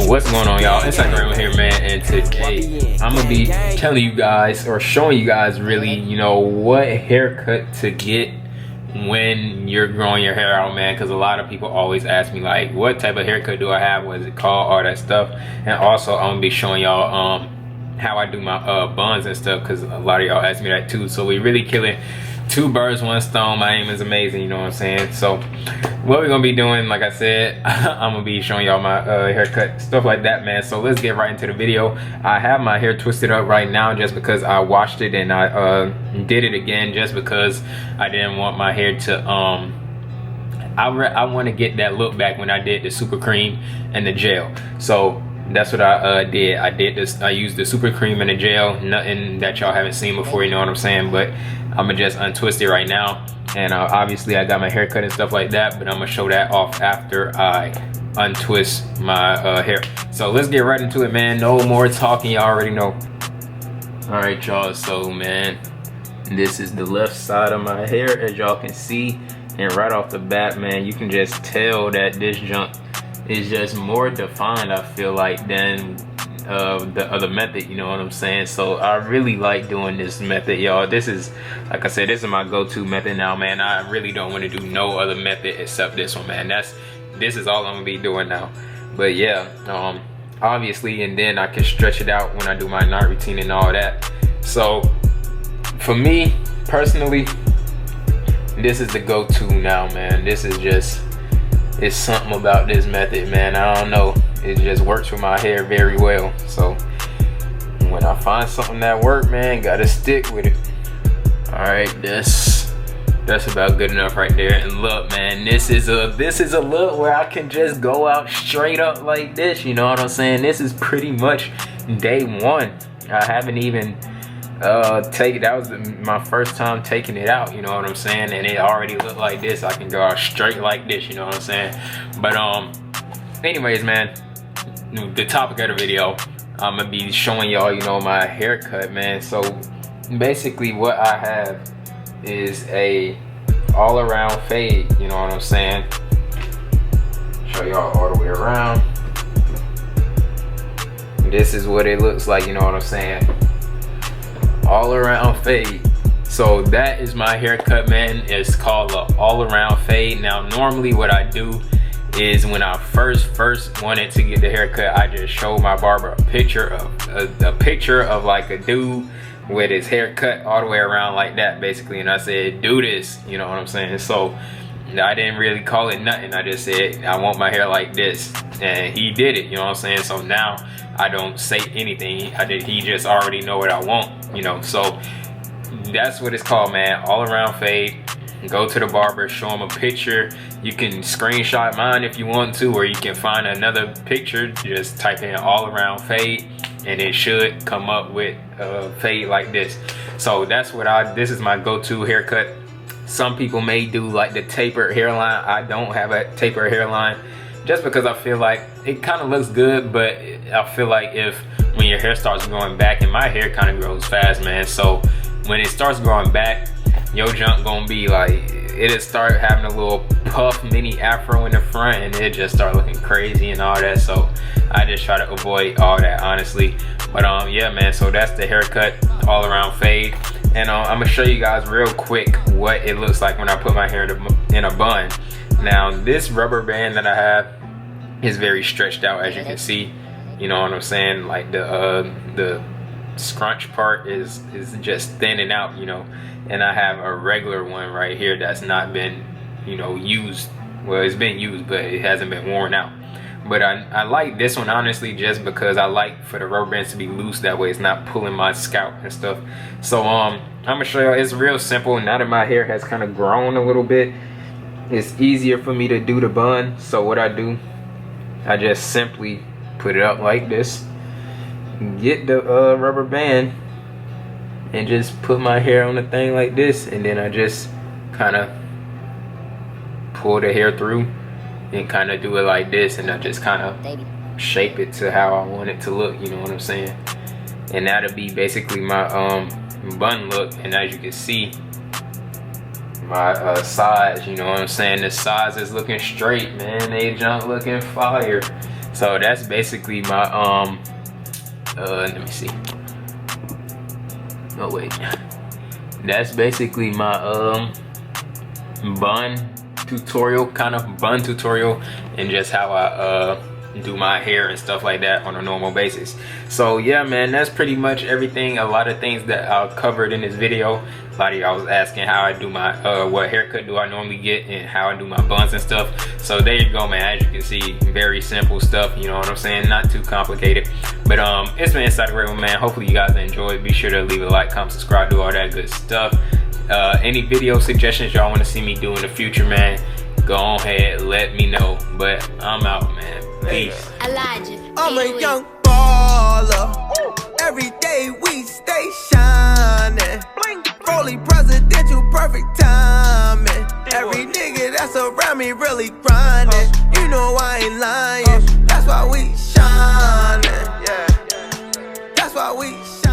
What's going on, y'all? Instagram here, man, and today I'm gonna be telling you guys or showing you guys really, what haircut to get when you're growing your hair out, man, because a lot of people always ask me like, what type of haircut do I have, what is it called, all that stuff. And also I'm gonna be showing y'all how I do my buns and stuff, because a lot of y'all ask me that too. So we really killing two birds, one stone. My aim is amazing, you know what I'm saying? So what we're gonna be doing, like I said, I'm gonna be showing y'all my haircut, stuff like that, man. So let's get right into the video. I have my hair twisted up right now just because I washed it, and I did it again just because I didn't want my hair to I want to get that look back when I did the super cream and the gel. So that's what I did. I used the super cream and the gel, nothing that y'all haven't seen before, you know what I'm saying? But I'm gonna just untwist it right now, and obviously I got my haircut and stuff like that, but I'm gonna show that off after I untwist my hair. So let's get right into it, man. No more talking, y'all already know. All right, y'all, so man, this is the left side of my hair, as y'all can see, and right off the bat, man, you can just tell that this junk is just more defined, I feel like, than the other method, you know what I'm saying? So I really like doing this method, y'all. This is, like I said, this is my go-to method now, man. I really don't want to do no other method except this one, man. This is all I'm gonna be doing now. But yeah, obviously, and then I can stretch it out when I do my night routine and all that. So for me personally, this is the go-to now, man. This is just, it's something about this method, man. I don't know, it just works with my hair very well. So when I find something that works, man, gotta stick with it. All right, that's about good enough right there. And look, man, this is a look where I can just go out straight up like this, you know what I'm saying? This is pretty much day one. I haven't even that was my first time taking it out, you know what I'm saying? And it already looked like this. I can go out straight like this, you know what I'm saying? But anyways, man, the topic of the video, I'm gonna be showing y'all, my haircut, man. So basically what I have is a all-around fade, you know what I'm saying? Show y'all all the way around. This is what it looks like, you know what I'm saying? All around fade. So that is my haircut, man. It's called an all around fade. Now normally what I do is when I first wanted to get the haircut, I just show my barber a picture of like a dude with his hair cut all the way around like that, basically, and I said, do this, you know what I'm saying? So I didn't really call it nothing. I just said I want my hair like this, and he did it, you know what I'm saying? So now I don't say anything. He just already know what I want, so that's what it's called, man. All around fade. Go to the barber, show him a picture. You can screenshot mine if you want to, or you can find another picture, just type in all around fade, and it should come up with a fade like this. So that's what this is my go-to haircut. Some people may do like the tapered hairline. I don't have a tapered hairline just because I feel like it kind of looks good, but I feel like when your hair starts growing back, and my hair kind of grows fast, man, so when it starts growing back, your junk gonna be like, it'll start having a little puff mini afro in the front, and it just start looking crazy and all that. So I just try to avoid all that, honestly. But yeah, man, so that's the haircut, all around fade. And I'm gonna show you guys real quick what it looks like when I put my hair in a bun. Now this rubber band that I have is very stretched out, as you can see, you know what I'm saying? Like the scrunch part is just thinning out, and I have a regular one right here that's not been used. Well, it's been used, but it hasn't been worn out. But I like this one, honestly, just because I like for the rubber bands to be loose, that way it's not pulling my scalp and stuff. So I'm gonna show you. It's real simple. Now that my hair has kind of grown a little bit, it's easier for me to do the bun. So what I do, I just simply put it up like this, get the rubber band, and just put my hair on the thing like this, and then I just kind of pull the hair through and kind of do it like this, and I just kind of shape it to how I want it to look, you know what I'm saying? And that'll be basically my bun look. And as you can see, my sides, you know what I'm saying, the sides is looking straight, man. They junk looking fire. So that's basically my let me see. Oh wait, that's basically my bun tutorial, and just how I do my hair and stuff like that on a normal basis. So yeah, man, that's pretty much everything. A lot of things that I covered in this video. A lot of y'all was asking how I do my what haircut do I normally get and how I do my buns and stuff. So there you go, man. As you can see, very simple stuff, you know what I'm saying? Not too complicated. But it's been Inside the Gray One, man. Hopefully you guys enjoyed. Be sure to leave a like, comment, subscribe, do all that good stuff. Any video suggestions y'all want to see me do in the future, man, go ahead, let me know. But I'm out, man. Peace. Elijah, I'm a young baller. Every day we stay shining. Rolly presidential, perfect timing. Every nigga that's around me really grinding. You know I ain't lying. That's why we shining. That's why we shining.